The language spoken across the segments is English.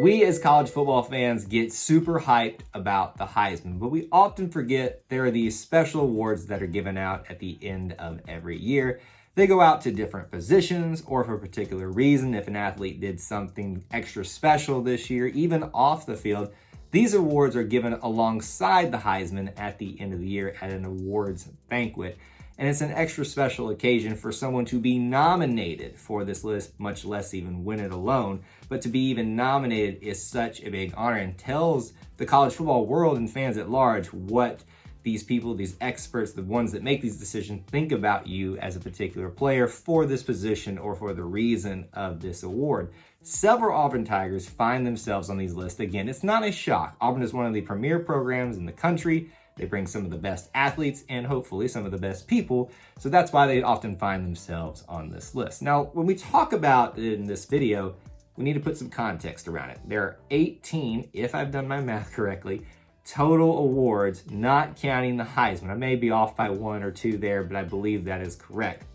We as college football fans get super hyped about the Heisman, but we often forget there are these special awards that are given out at the end of every year. They go out to different positions or for a particular reason. If an athlete did something extra special this year, even off the field, these awards are given alongside the Heisman at the end of the year at an awards banquet. And it's an extra special occasion for someone to be nominated for this list, much less even win it alone. But to be even nominated is such a big honor and tells the college football world and fans at large what these people, these experts, the ones that make these decisions, think about you as a particular player for this position or for the reason of this award. Several Auburn Tigers find themselves on these lists. Again, it's not a shock. Auburn is one of the premier programs in the country. They bring some of the best athletes and hopefully some of the best people. So that's why they often find themselves on this list. Now, when we talk about it in this video, we need to put some context around it. There are 18, if I've done my math correctly, total awards, not counting the Heisman. I may be off by one or two there, but I believe that is correct.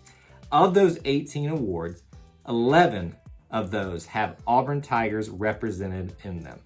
Of those 18 awards, 11 of those have Auburn Tigers represented in them.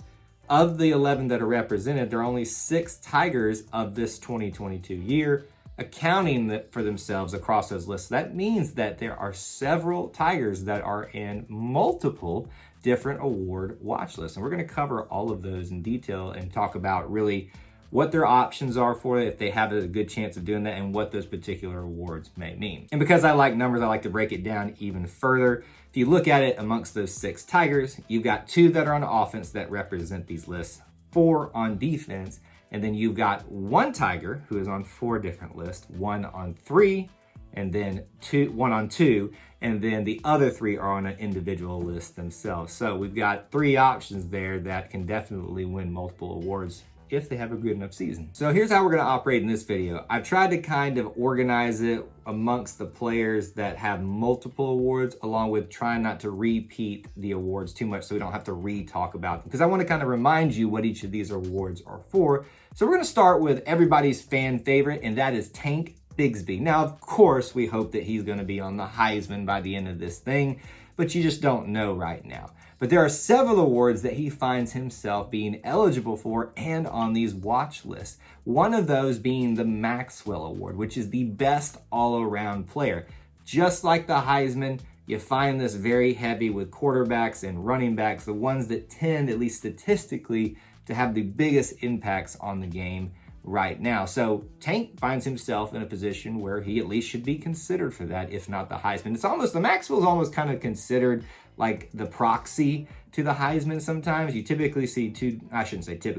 Of the 11 that are represented, there are only 6 Tigers of this 2022 year accounting for themselves across those lists. That means that there are several Tigers that are in multiple different award watch lists. And we're going to cover all of those in detail and talk about really what their options are for it, if they have a good chance of doing that, and what those particular awards may mean. And because I like numbers, I like to break it down even further. If you look at it amongst those 6 Tigers, you've got 2 that are on offense that represent these lists, 4 on defense, and then you've got 1 Tiger who is on 4 different lists, 1 on 3, and then 1 on 2, and then the other 3 are on an individual list themselves. So we've got 3 options there that can definitely win multiple awards if they have a good enough season. So here's how we're gonna operate in this video. I've tried to kind of organize it amongst the players that have multiple awards, along with trying not to repeat the awards too much so we don't have to re-talk about them. Because I wanna kind of remind you what each of these awards are for. So we're gonna start with everybody's fan favorite, and that is Tank Bigsby. Now, of course, we hope that he's gonna be on the Heisman by the end of this thing, but you just don't know right now. But there are several awards that he finds himself being eligible for and on these watch lists. One of those being the Maxwell Award, which is the best all-around player. Just like the Heisman, you find this very heavy with quarterbacks and running backs, the ones that tend, at least statistically, to have the biggest impacts on the game right now. So Tank finds himself in a position where he at least should be considered for that, if not the Heisman. It's almost, the Maxwell's almost kind of considered like the proxy to the Heisman sometimes. You typically see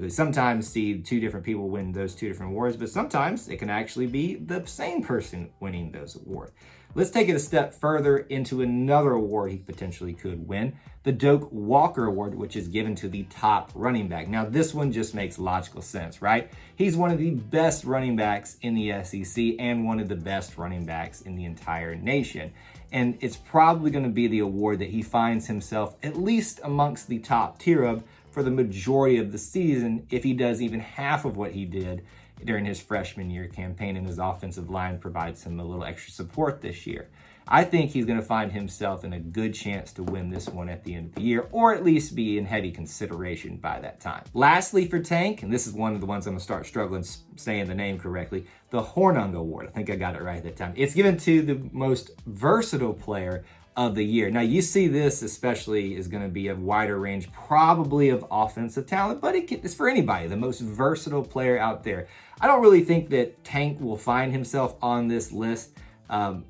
sometimes see 2 different people win those 2 different awards, but sometimes it can actually be the same person winning those awards. Let's take it a step further into another award he potentially could win, the Doak Walker Award, which is given to the top running back. Now, this one just makes logical sense, right? He's one of the best running backs in the SEC and one of the best running backs in the entire nation. And it's probably going to be the award that he finds himself at least amongst the top tier of for the majority of the season, if he does even half of what he did during his freshman year campaign and his offensive line provides him a little extra support this year. I think he's going to find himself in a good chance to win this one at the end of the year, or at least be in heavy consideration by that time. Lastly for Tank, and this is one of the ones I'm going to start struggling saying the name correctly, the Hornung Award. I think I got it right that time. It's given to the most versatile player of the year. Now, you see this especially is going to be a wider range, probably of offensive talent, but it's for anybody, the most versatile player out there. I don't really think that Tank will find himself on this list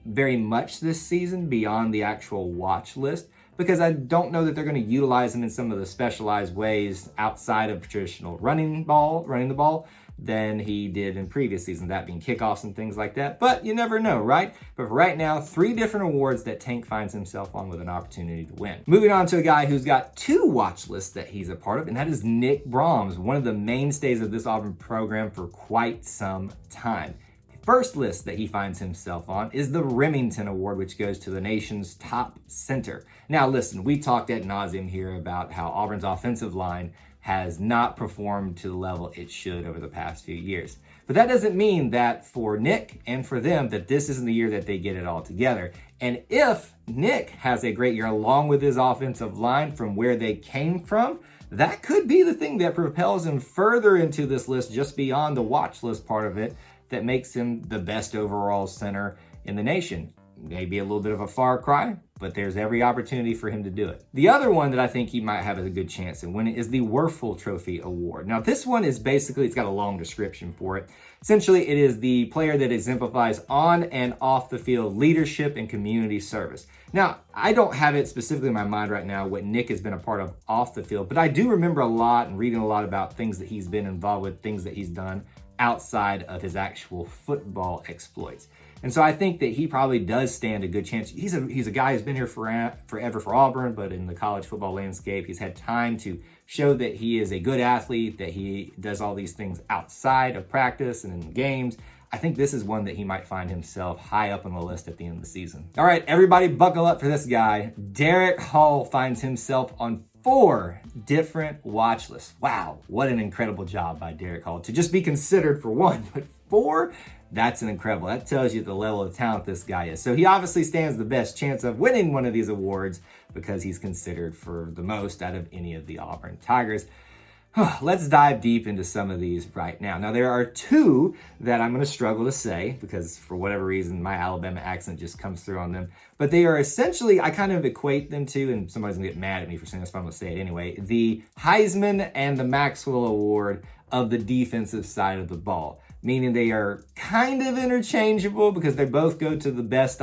very much this season beyond the actual watch list, because I don't know that they're going to utilize him in some of the specialized ways outside of traditional running the ball than he did in previous seasons, that being kickoffs and things like that. But you never know, right? But for right now, 3 different awards that Tank finds himself on with an opportunity to win. Moving on to a guy who's got 2 watch lists that he's a part of, and that is Nick Brahms, one of the mainstays of this Auburn program for quite some time. The first list that he finds himself on is the Remington Award, which goes to the nation's top center. Now listen, we talked ad nauseum here about how Auburn's offensive line has not performed to the level it should over the past few years. But that doesn't mean that for Nick and for them that this isn't the year that they get it all together. And if Nick has a great year along with his offensive line from where they came from, that could be the thing that propels him further into this list, just beyond the watch list part of it, that makes him the best overall center in the nation. Maybe a little bit of a far cry, but there's every opportunity for him to do it. The other one that I think he might have a good chance in winning is the Wuerffel Trophy Award. Now, this one is basically, it's got a long description for it. Essentially, it is the player that exemplifies on and off the field leadership and community service. Now, I don't have it specifically in my mind right now what Nick has been a part of off the field, but I do remember a lot and reading a lot about things that he's been involved with, things that he's done outside of his actual football exploits. And so I think that he probably does stand a good chance. He's a guy who's been here forever for Auburn, but in the college football landscape, he's had time to show that he is a good athlete, that he does all these things outside of practice and in games. I think this is one that he might find himself high up on the list at the end of the season. All right, everybody buckle up for this guy. Derrick Hall finds himself on 4 different watch lists. Wow, what an incredible job by Derrick Hall to just be considered for 1, but 4? That's an incredible. That tells you the level of talent this guy is. So he obviously stands the best chance of winning one of these awards because he's considered for the most out of any of the Auburn Tigers. Let's dive deep into some of these right now. Now, there are 2 that I'm going to struggle to say because for whatever reason, my Alabama accent just comes through on them. But they are essentially, I kind of equate them to, and somebody's going to get mad at me for saying this, but I'm going to say it anyway, the Heisman and the Maxwell Award of the defensive side of the ball. Meaning they are kind of interchangeable because they both go to the best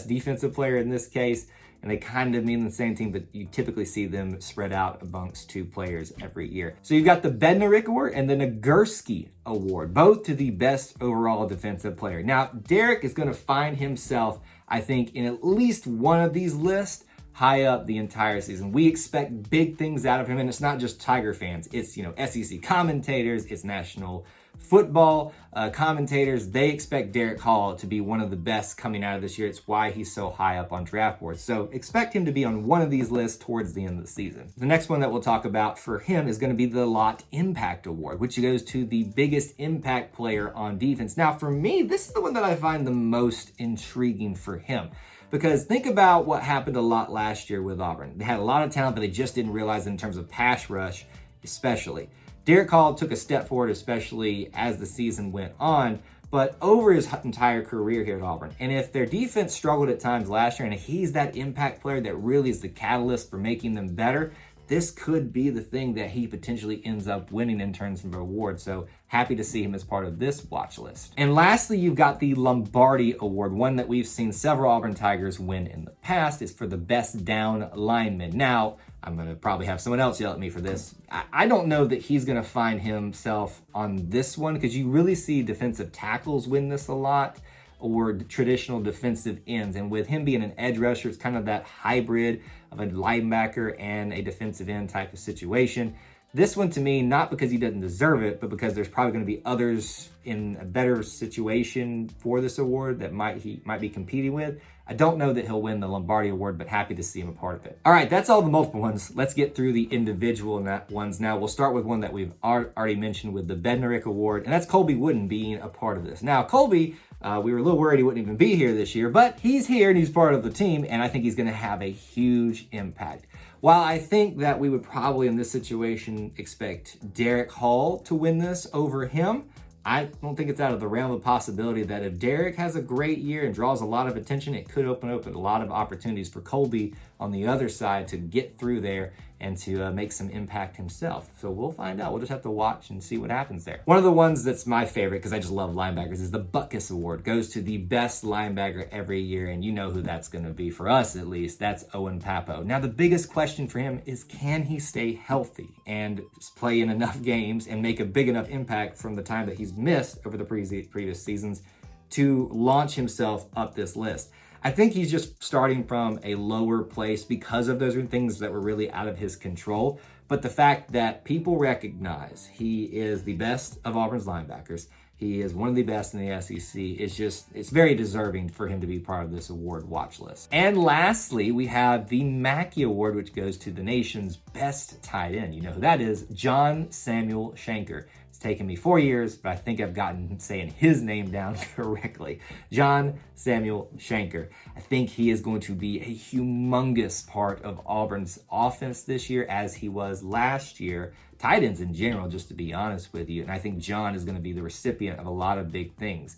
defensive player in this case, and they kind of mean the same thing, but you typically see them spread out amongst 2 players every year. So you've got the Bednarik Award and the Nagurski Award, both to the best overall defensive player. Now, Derick is going to find himself, I think, in at least one of these lists high up the entire season. We expect big things out of him, and it's not just Tiger fans. It's, SEC commentators, it's national football commentators. They expect Derrick Hall to be one of the best coming out of this year. It's why he's so high up on draft boards. So expect him to be on one of these lists towards the end of the season. The next one that we'll talk about for him is going to be the Lott Impact Award, which goes to the biggest impact player on defense. Now, for me, this is the one that I find the most intriguing for him. Because think about what happened a lot last year with Auburn. They had a lot of talent, but they just didn't realize it in terms of pass rush, especially. Derrick Hall took a step forward, especially as the season went on, but over his entire career here at Auburn. And if their defense struggled at times last year, and he's that impact player that really is the catalyst for making them better, this could be the thing that he potentially ends up winning in terms of reward. So happy to see him as part of this watch list. And lastly, you've got the Lombardi Award, one that we've seen several Auburn Tigers win in the past. It's for the best down lineman. Now, I'm going to probably have someone else yell at me for this. I don't know that he's going to find himself on this one because you really see defensive tackles win this a lot, or traditional defensive ends. And with him being an edge rusher, it's kind of that hybrid of a linebacker and a defensive end type of situation. This one to me, not because he doesn't deserve it, but because there's probably going to be others in a better situation for this award that he might be competing with. I don't know that he'll win the Lombardi Award, but happy to see him a part of it. All right, that's all the multiple ones. Let's get through the individual ones now. We'll start with one that we've already mentioned with the Bednarik Award, and that's Colby Wooden being a part of this. Now, Colby, we were a little worried he wouldn't even be here this year, but he's here and he's part of the team, and I think he's going to have a huge impact. While I think that we would probably in this situation expect Derrick Hall to win this over him, I don't think it's out of the realm of possibility that if Derick has a great year and draws a lot of attention, it could open up a lot of opportunities for Colby on the other side to get through there and to make some impact himself. So we'll find out. We'll just have to watch and see what happens there. One of the ones that's my favorite, because I just love linebackers, is the Butkus Award. Goes to the best linebacker every year, and you know who that's going to be, for us at least. That's Owen Poe. Now, the biggest question for him is, can he stay healthy and play in enough games and make a big enough impact from the time that he's missed over the previous seasons to launch himself up this list? I think he's just starting from a lower place because of those things that were really out of his control. But the fact that people recognize he is the best of Auburn's linebackers, he is one of the best in the SEC, it's very deserving for him to be part of this award watch list. And lastly, we have the Mackey Award, which goes to the nation's best tight end. You know who that is, John Samuel Shanker. It's taken me 4 years, but I think I've gotten saying his name down correctly. John Samuel Shanker. I think he is going to be a humongous part of Auburn's offense this year, as he was last year. Tight ends in general, just to be honest with you. And I think John is going to be the recipient of a lot of big things.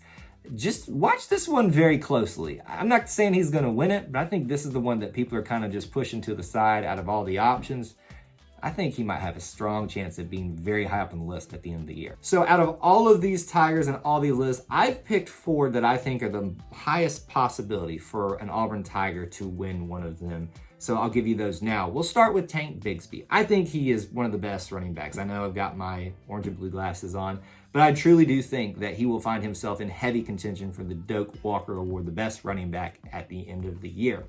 Just watch this one very closely. I'm not saying he's going to win it, but I think this is the one that people are kind of just pushing to the side out of all the options. I think he might have a strong chance of being very high up on the list at the end of the year. So out of all of these Tigers and all these lists, I've picked 4 that I think are the highest possibility for an Auburn Tiger to win one of them. So I'll give you those now. We'll start with Tank Bigsby. I think he is one of the best running backs. I know I've got my orange and blue glasses on, but I truly do think that he will find himself in heavy contention for the Doak Walker Award, the best running back at the end of the year.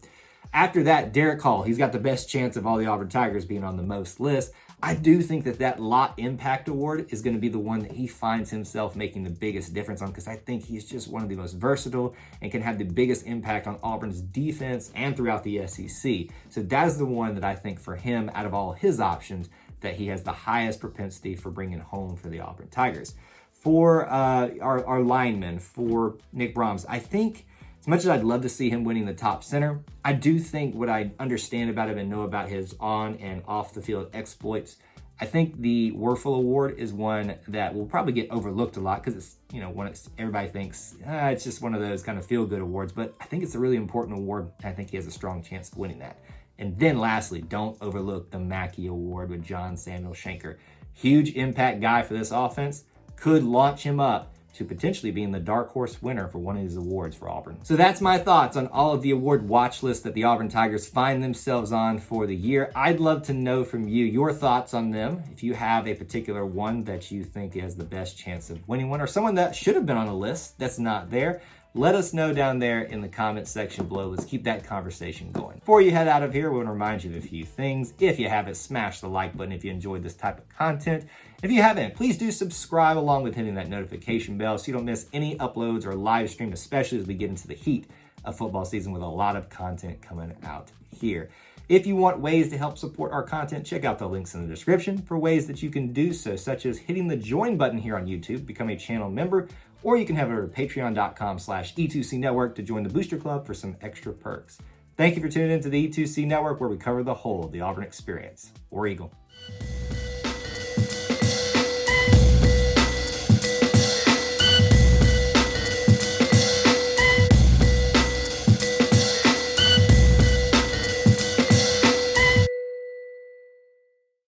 After that, Derrick Hall, he's got the best chance of all the Auburn Tigers being on the most list. I do think that Lot Impact Award is going to be the one that he finds himself making the biggest difference on, because I think he's just one of the most versatile and can have the biggest impact on Auburn's defense and throughout the SEC. So that is the one that I think for him, out of all his options, that he has the highest propensity for bringing home for the Auburn Tigers. For our linemen, for Nick Brahms, I think, as much as I'd love to see him winning the top center, I do think what I understand about him and know about his on and off the field exploits, I think the Werfel Award is one that will probably get overlooked a lot, because it's, when everybody thinks it's just one of those kind of feel-good awards, but I think it's a really important award, and I think he has a strong chance of winning that. And then lastly, don't overlook the Mackey Award with John Samuel Shanker. Huge impact guy for this offense, could launch him up to potentially being the dark horse winner for one of these awards for Auburn. So that's my thoughts on all of the award watch lists that the Auburn Tigers find themselves on for the year. I'd love to know from you your thoughts on them. If you have a particular one that you think has the best chance of winning one, or someone that should have been on a list that's not there, let us know down there in the comment section below. Let's keep that conversation going. Before you head out of here, we want to remind you of a few things. If you haven't, smash the like button if you enjoyed this type of content. If you haven't, please do subscribe along with hitting that notification bell so you don't miss any uploads or live stream, especially as we get into the heat of football season with a lot of content coming out here. If you want ways to help support our content, check out the links in the description for ways that you can do so, such as hitting the join button here on YouTube, become a channel member, or you can head over to patreon.com/E2C Network to join the Booster Club for some extra perks. Thank you for tuning in to the E2C Network, where we cover the whole of the Auburn experience. War Eagle.